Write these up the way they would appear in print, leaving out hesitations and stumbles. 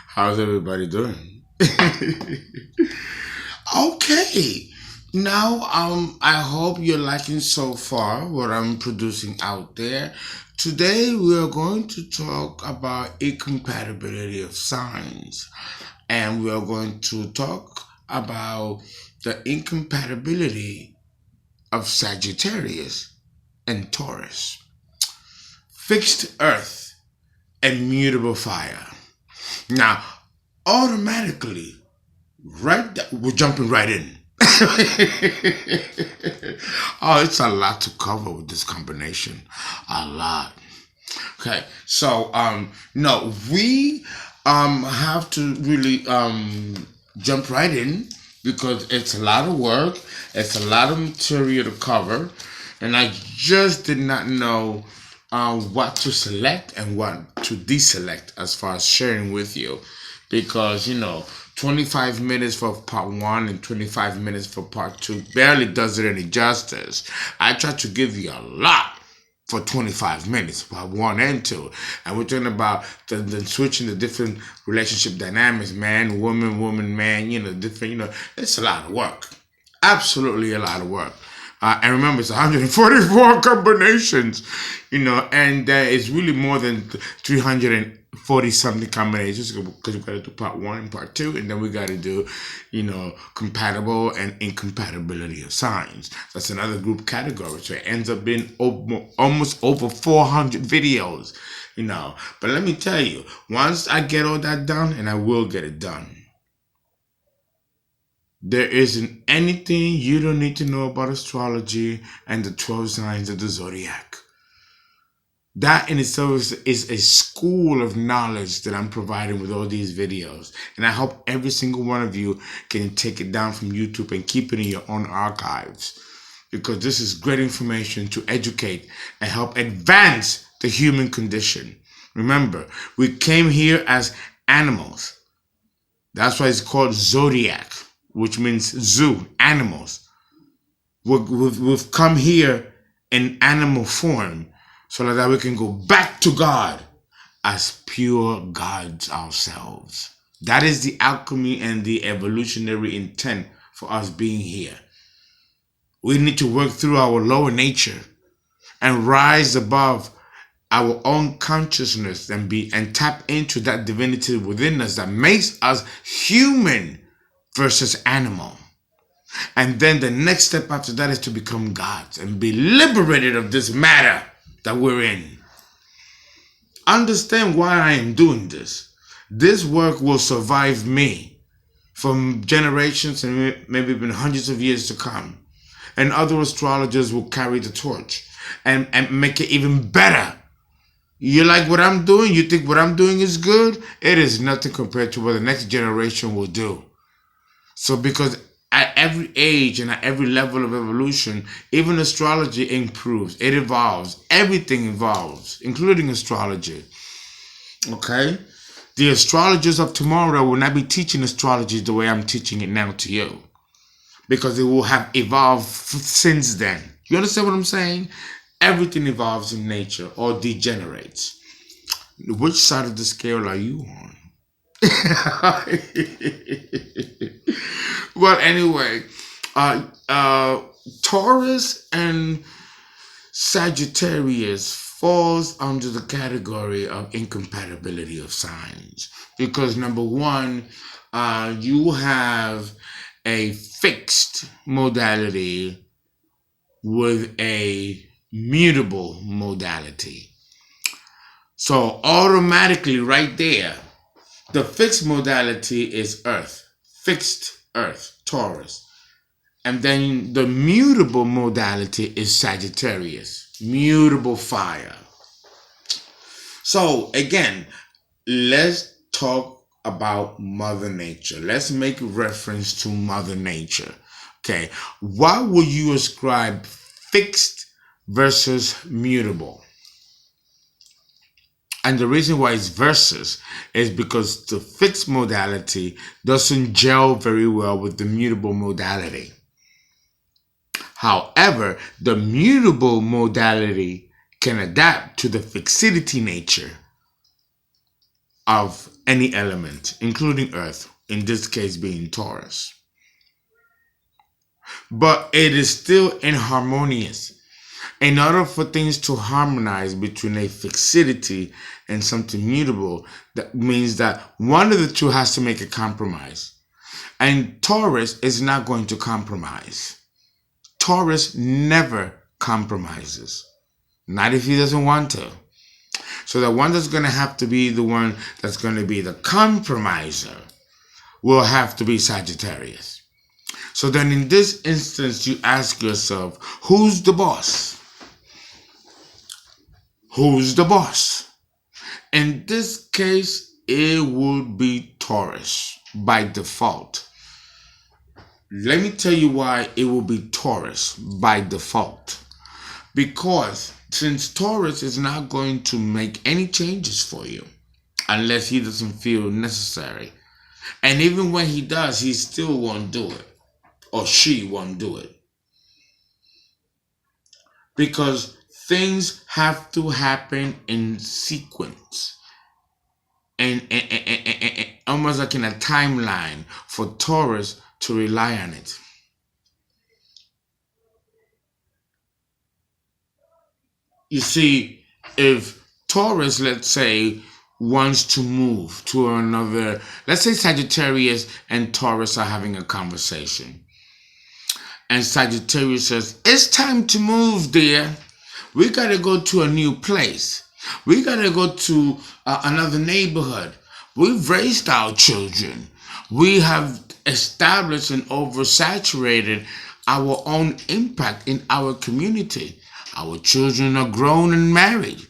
How's everybody doing? Okay. Now, I hope you're liking so far what I'm producing out there. Today, we are going to talk about incompatibility of signs, and we are going to talk about the incompatibility of Sagittarius and Taurus, fixed earth and mutable fire. Now, automatically, we're jumping right in. Oh, it's a lot to cover with this combination. A lot. Okay, so no, we have to really jump right in because it's a lot of work, it's a lot of material to cover, and I just did not know what to select and what to deselect as far as sharing with you, because 25 minutes for part one and 25 minutes for part two barely does it any justice. I try to give you a lot for 25 minutes, part one and two. And we're talking about the switching the different relationship dynamics, man, woman, man, different, it's a lot of work. Absolutely a lot of work. And remember, it's 144 combinations, and it's really more than 340 something combinations because we got to do part one and part two, and then we got to do, compatible and incompatibility of signs. That's another group category. So it ends up being almost over 400 videos, But let me tell you, once I get all that done, and I will get it done, there isn't anything you don't need to know about astrology and the 12 signs of the zodiac. That in itself is a school of knowledge that I'm providing with all these videos. And I hope every single one of you can take it down from YouTube and keep it in your own archives. Because this is great information to educate and help advance the human condition. Remember, we came here as animals. That's why it's called zodiac, which means zoo, animals. We've come here in animal form so that we can go back to God as pure gods ourselves. That is the alchemy and the evolutionary intent for us being here. We need to work through our lower nature and rise above our own consciousness and tap into that divinity within us that makes us human versus animal. And then the next step after that is to become gods and be liberated of this matter that we're in. Understand why I am doing this. This work will survive me from generations and maybe even hundreds of years to come. And other astrologers will carry the torch and make it even better. You like what I'm doing? You think what I'm doing is good? It is nothing compared to what the next generation will do. So because at every age and at every level of evolution, even astrology improves, it evolves, everything evolves, including astrology. Okay? The astrologers of tomorrow will not be teaching astrology the way I'm teaching it now to you, because it will have evolved since then. You understand what I'm saying? Everything evolves in nature or degenerates. Which side of the scale are you on? Well, anyway, Taurus and Sagittarius falls under the category of incompatibility of signs because, number one, you have a fixed modality with a mutable modality. So automatically right there, the fixed modality is Earth, fixed Earth, Taurus. And then the mutable modality is Sagittarius, mutable fire. So again, let's talk about Mother Nature. Let's make reference to Mother Nature. Okay, why would you ascribe fixed versus mutable? And the reason why it's versus is because the fixed modality doesn't gel very well with the mutable modality. However, the mutable modality can adapt to the fixity nature of any element, including Earth, in this case being Taurus. But it is still inharmonious. In order for things to harmonize between a fixity and something mutable, that means that one of the two has to make a compromise. And Taurus is not going to compromise. Taurus never compromises. Not if he doesn't want to. So the one that's going to have to be the one that's going to be the compromiser will have to be Sagittarius. So then in this instance, you ask yourself, who's the boss? Who's the boss? In this case, it would be Taurus by default. Let me tell you why it will be Taurus by default. Because since Taurus is not going to make any changes for you unless he doesn't feel necessary. And even when he does, he still won't do it. Or she won't do it. Because things have to happen in sequence. And almost like in a timeline for Taurus to rely on it. You see, if Taurus, let's say, wants to move to another, let's say Sagittarius and Taurus are having a conversation. And Sagittarius says, it's time to move, dear. We got to go to a new place. We got to go to another neighborhood. We've raised our children. We have established and oversaturated our own impact in our community. Our children are grown and married.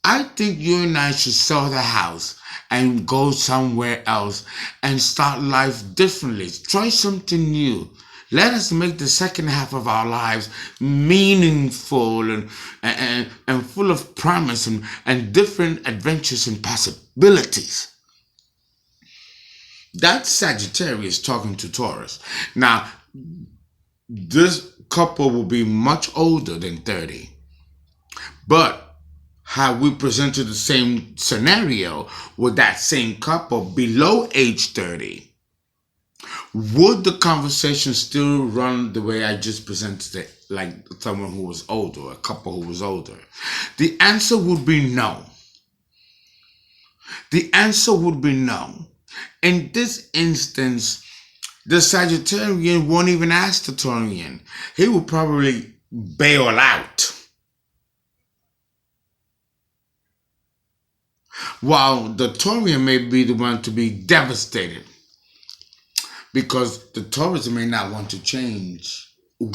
I think you and I should sell the house and go somewhere else and start life differently. Try something new. Let us make the second half of our lives meaningful and full of promise and different adventures and possibilities. That's Sagittarius talking to Taurus. Now, this couple will be much older than 30. But had we presented the same scenario with that same couple below age 30, would the conversation still run the way I just presented it, like someone who was older, a couple who was older? The answer would be no. The answer would be no. In this instance, the Sagittarian won't even ask the Taurian. He will probably bail out. While the Taurian may be the one to be devastated. Because the Taurus may not want to change.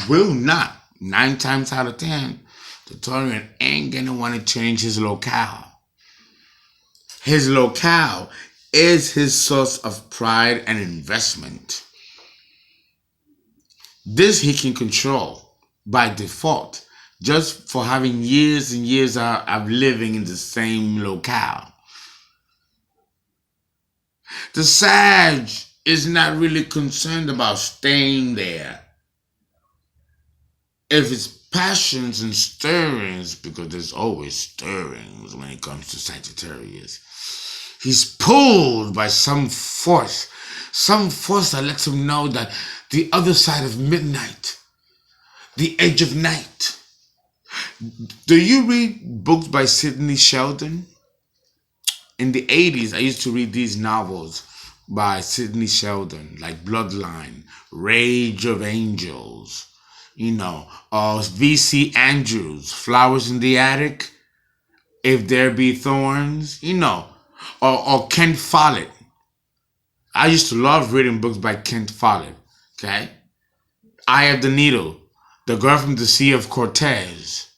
Will not. 9 times out of 10, the Taurian ain't going to want to change his locale. His locale is his source of pride and investment. This he can control by default, just for having years and years of living in the same locale. The Sag is not really concerned about staying there. If it's passions and stirrings, because there's always stirrings when it comes to Sagittarius, he's pulled by some force that lets him know that the other side of midnight, the edge of night. Do you read books by Sidney Sheldon? In the 80s, I used to read these novels by Sidney Sheldon, like Bloodline, Rage of Angels, V.C. Andrews, Flowers in the Attic, If There Be Thorns, or Kent Follett. I used to love reading books by Kent Follett, okay? Eye of the Needle, The Girl from the Sea of Cortez,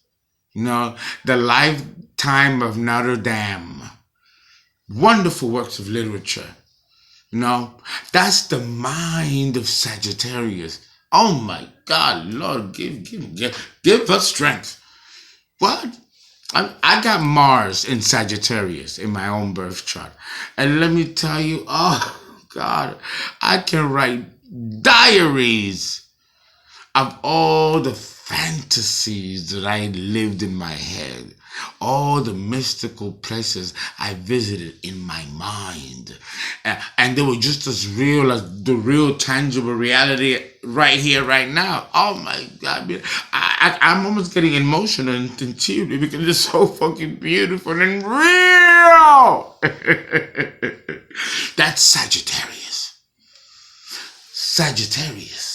The Lifetime of Notre Dame. Wonderful works of literature. That's the mind of Sagittarius. Oh my God, Lord, give us strength. What? I got Mars in Sagittarius in my own birth chart. And let me tell you, oh God, I can write diaries of all the fantasies that I lived in my head, all the mystical places I visited in my mind, and they were just as real as the real tangible reality right here, right now. Oh my God, man. I'm almost getting emotional and teary because it's so fucking beautiful and real. That's Sagittarius. Sagittarius.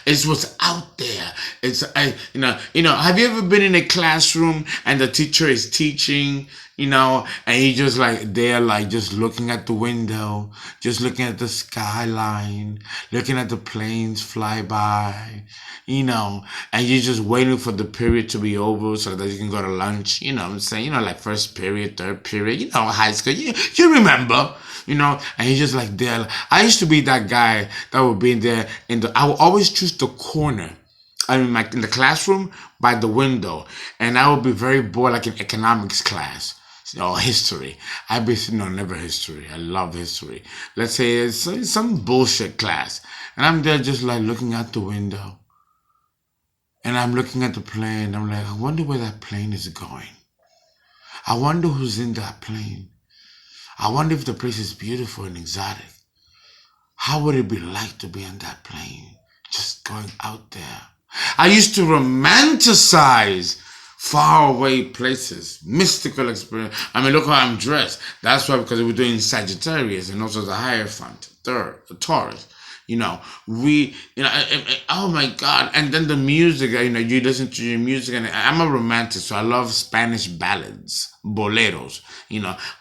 It's what's out there. Have you ever been in a classroom and the teacher is teaching, and he just like there, like just looking at the window, just looking at the skyline, looking at the planes fly by, and you're just waiting for the period to be over so that you can go to lunch, what I'm saying, like first period, third period, high school, you remember. And he's just like there. I used to be that guy that would be there I would always choose the corner. In the classroom by the window. And I would be very bored, like in economics class or history. I'd be, never history. I love history. Let's say it's some bullshit class. And I'm there just like looking out the window. And I'm looking at the plane. I'm like, I wonder where that plane is going. I wonder who's in that plane. I wonder if the place is beautiful and exotic. How would it be like to be on that plane, just going out there? I used to romanticize faraway places, mystical experience. I mean, look how I'm dressed. That's why, because we're doing Sagittarius and also the Hierophant, the Taurus. Oh my God. And then the music, you listen to your music, and I'm a romantic, so I love Spanish ballads, boleros,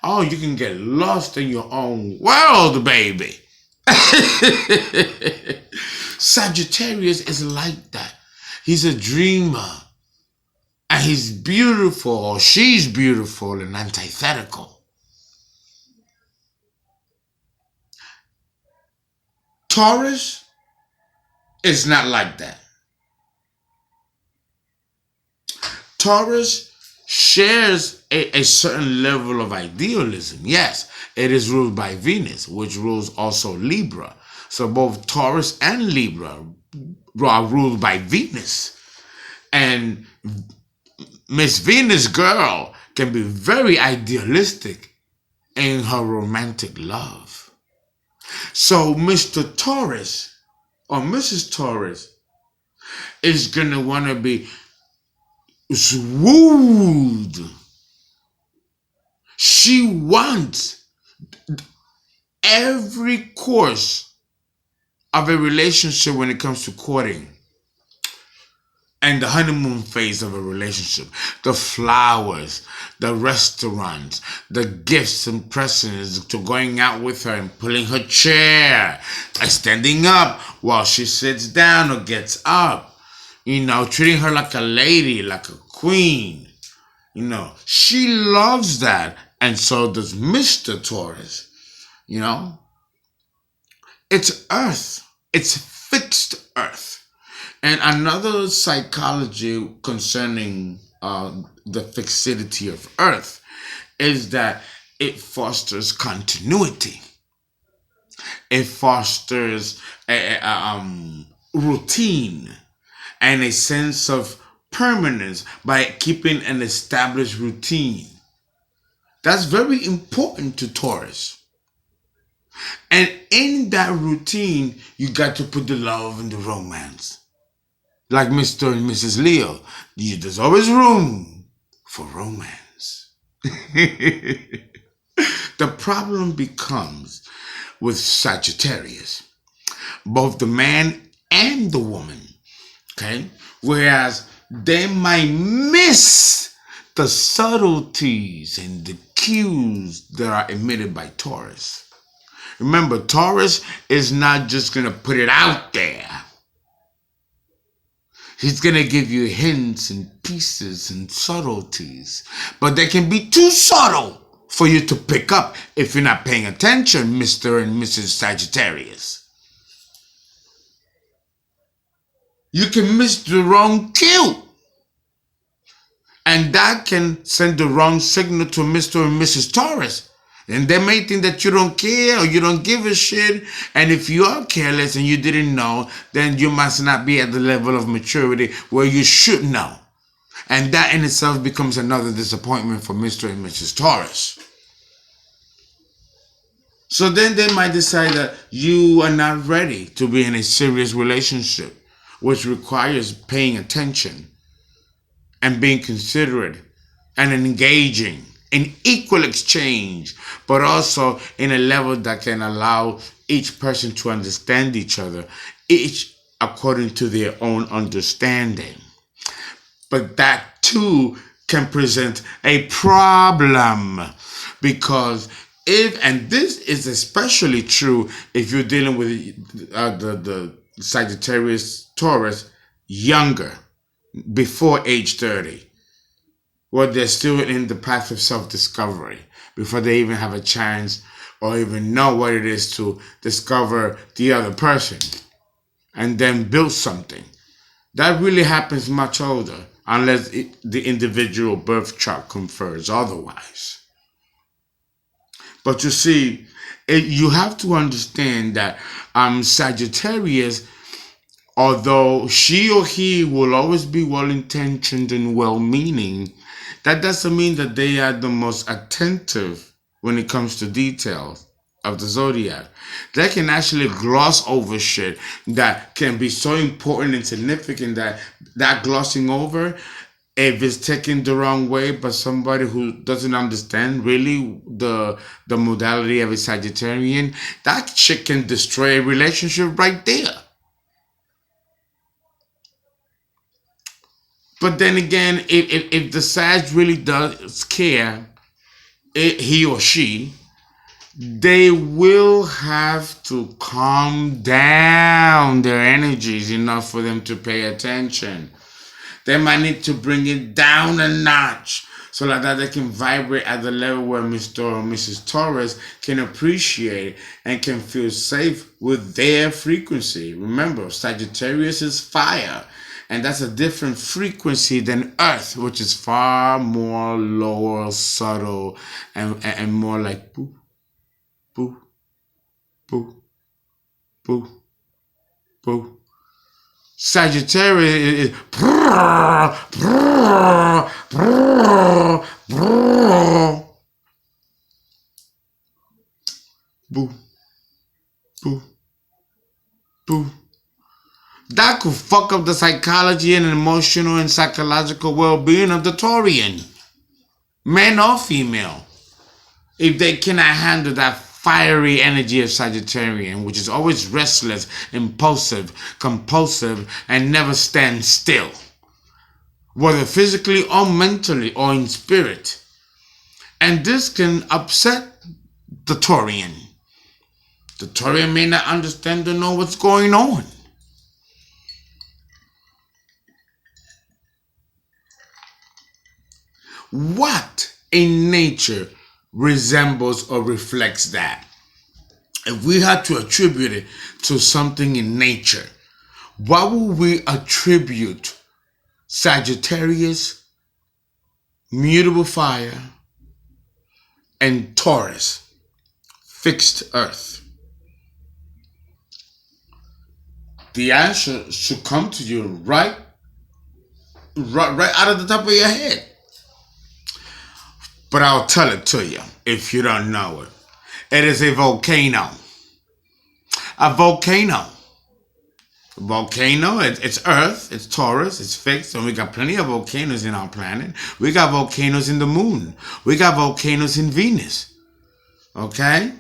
Oh, you can get lost in your own world, baby. Sagittarius is like that. He's a dreamer. And he's beautiful, or she's beautiful and antithetical. Taurus is not like that. Taurus shares a certain level of idealism. Yes, it is ruled by Venus, which rules also Libra. So both Taurus and Libra are ruled by Venus. And Miss Venus girl can be very idealistic in her romantic love. So Mr. Taurus or Mrs. Taurus is going to want to be wooed. She wants every course of a relationship when it comes to courting and the honeymoon phase of a relationship. The flowers, the restaurants, the gifts and presents, to going out with her and pulling her chair, standing up while she sits down or gets up, treating her like a lady, like a queen. She loves that. And so does Mr. Taurus. It's earth. It's fixed earth. And another psychology concerning the fixity of earth is that it fosters continuity. It fosters a routine and a sense of permanence by keeping an established routine. That's very important to Taurus. And in that routine, you got to put the love and the romance. Like Mr. and Mrs. Leo, there's always room for romance. The problem becomes with Sagittarius, both the man and the woman, okay? Whereas they might miss the subtleties and the cues that are emitted by Taurus. Remember, Taurus is not just going to put it out there. He's going to give you hints and pieces and subtleties. But they can be too subtle for you to pick up if you're not paying attention, Mr. and Mrs. Sagittarius. You can miss the wrong cue. And that can send the wrong signal to Mr. and Mrs. Taurus. And they may think that you don't care or you don't give a shit. And if you are careless and you didn't know, then you must not be at the level of maturity where you should know. And that in itself becomes another disappointment for Mr. and Mrs. Taurus. So then they might decide that you are not ready to be in a serious relationship, which requires paying attention and being considerate and engaging in equal exchange, but also in a level that can allow each person to understand each other, each according to their own understanding. But that too can present a problem, because and this is especially true if you're dealing with the Sagittarius Taurus younger, before age 30, where they're still in the path of self-discovery, before they even have a chance or even know what it is to discover the other person and then build something. That really happens much older, unless the individual birth chart confers otherwise. But you see, you have to understand that Sagittarius, although she or he will always be well-intentioned and well-meaning, that doesn't mean that they are the most attentive when it comes to details of the zodiac. They can actually gloss over shit that can be so important and significant that glossing over, if it's taken the wrong way by somebody who doesn't understand really the modality of a Sagittarian, that shit can destroy a relationship right there. But then again, if the Sag really does care, he or she, they will have to calm down their energies enough for them to pay attention. They might need to bring it down a notch so that they can vibrate at the level where Mr. or Mrs. Taurus can appreciate and can feel safe with their frequency. Remember, Sagittarius is fire, and that's a different frequency than Earth, which is far more lower, subtle, and more like boop, boop, boop, boop, boop. Sagittarius is brrr, brrr, brrr, brrr. Boo, boo, boo. That could fuck up the psychology and emotional and psychological well-being of the Taurian, man or female, if they cannot handle that fiery energy of Sagittarian, which is always restless, impulsive, compulsive, and never stands still, whether physically or mentally or in spirit. And this can upset the Taurian. The Taurian may not understand or know what's going on. What in nature resembles or reflects that? If we had to attribute it to something in nature, what would we attribute Sagittarius, mutable fire, and Taurus, fixed earth? The answer should come to you right out of the top of your head. But I'll tell it to you if you don't know it. It is a volcano. A volcano. Volcano, it's Earth, it's Taurus, it's fixed, and we got plenty of volcanoes in our planet. We got volcanoes in the moon. We got volcanoes in Venus. Okay?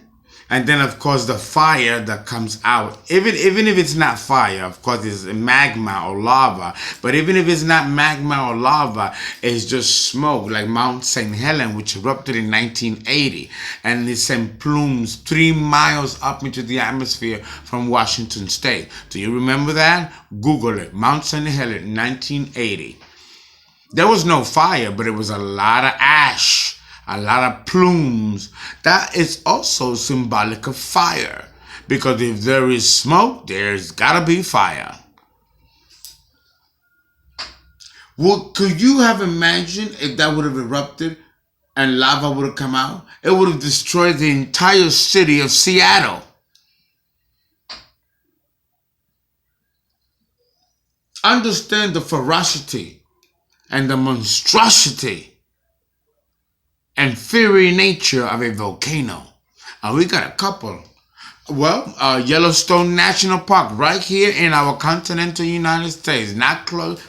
And then, of course, the fire that comes out. Even if it's not fire, of course, it's magma or lava. But even if it's not magma or lava, it's just smoke, like Mount St. Helens, which erupted in 1980. And it sent plumes 3 miles up into the atmosphere from Washington State. Do you remember that? Google it. Mount St. Helens, 1980. There was no fire, but it was a lot of ash. A lot of plumes. That is also symbolic of fire. Because if there is smoke, there's gotta be fire. Well, could you have imagined if that would have erupted and lava would have come out, it would have destroyed the entire city of Seattle. Understand the ferocity and the monstrosity and fiery nature of a volcano. We got a couple. Well, Yellowstone National Park, right here in our continental United States, not close.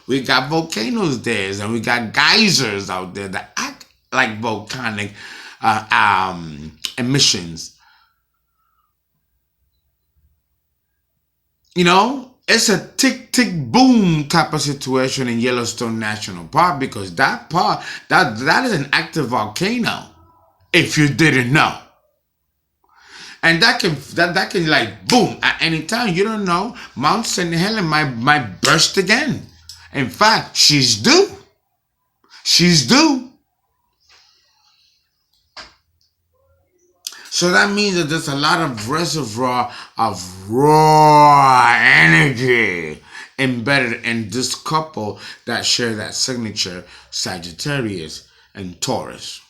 We got volcanoes there, and we got geysers out there that act like volcanic emissions. You know, it's a tick tick boom type of situation in Yellowstone National Park because that is an active volcano. If you didn't know. And that can like boom at any time. You don't know. Mount St. Helens might burst again. In fact, she's due. She's due. So that means that there's a lot of reservoir of raw energy embedded in this couple that share that signature, Sagittarius and Taurus.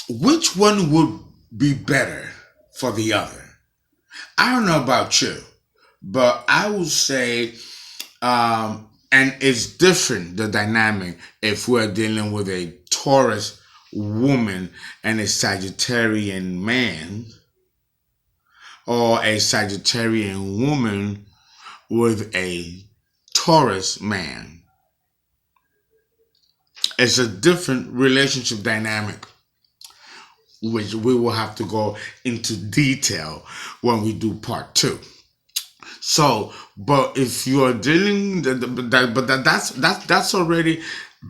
Which one would be better for the other? I don't know about you, but I would say, and it's different, the dynamic, if we're dealing with a Taurus woman and a Sagittarian man, or a Sagittarian woman with a Taurus man. It's a different relationship dynamic, which we will have to go into detail when we do part 2. So, but if you are dealing, that's already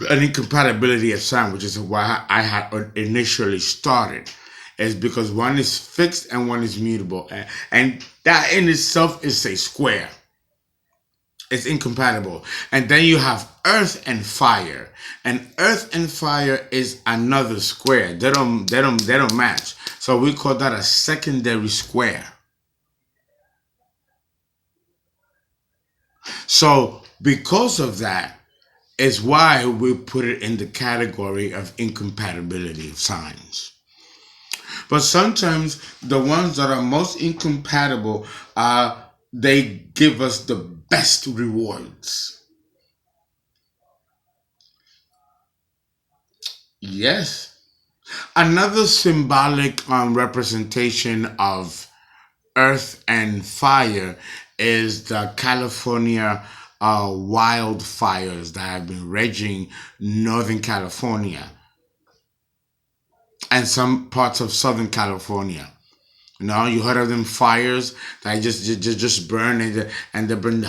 an incompatibility of sign, which is why I had initially started, is because one is fixed and one is mutable, and that in itself is a square. It's incompatible. And then you have earth and fire. And earth and fire is another square. They don't match. So we call that a secondary square. So because of that is why we put it in the category of incompatibility of signs. But sometimes the ones that are most incompatible they give us the best rewards. Yes. Another symbolic representation of earth and fire is the California wildfires that have been raging Northern California and some parts of Southern California. You know, you heard of them fires that just burn and they burn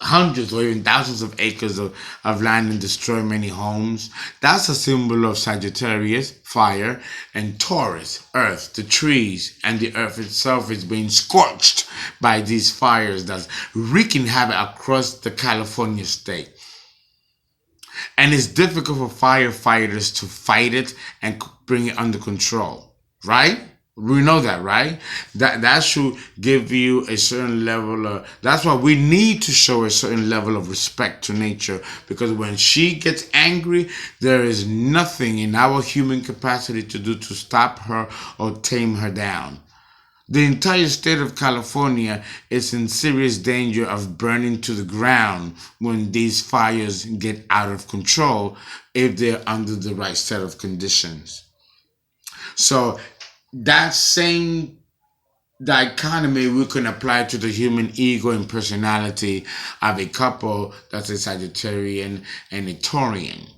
hundreds or even thousands of acres of land and destroy many homes. That's a symbol of Sagittarius, fire, and Taurus, earth, the trees, and the earth itself is being scorched by these fires that's wreaking havoc across the California state. And it's difficult for firefighters to fight it and bring it under control, right? We know that, right? That should give you a certain level of, that's why we need to show a certain level of respect to nature, because when she gets angry, there is nothing in our human capacity to do to stop her or tame her down. The entire state of California is in serious danger of burning to the ground when these fires get out of control if they're under the right set of conditions. So that same dichotomy we can apply to the human ego and personality of a couple that's a Sagittarian and a Taurian.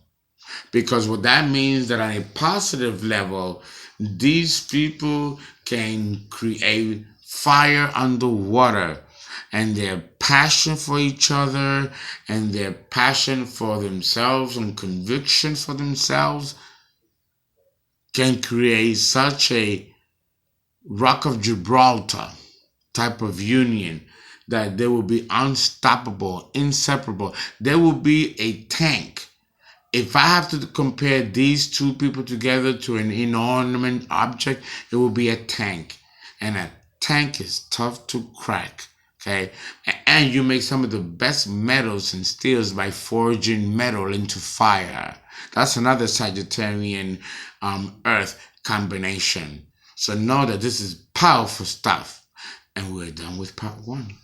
Because what that means that on a positive level, these people can create fire underwater, and their passion for each other and their passion for themselves and conviction for themselves can create such a Rock of Gibraltar type of union that they will be unstoppable, inseparable. They will be a tank. If I have to compare these two people together to an inanimate object, it will be a tank. And a tank is tough to crack Okay, and you make some of the best metals and steels by forging metal into fire. That's another Sagittarian Earth combination. So know that this is powerful stuff. And we're done with part 1.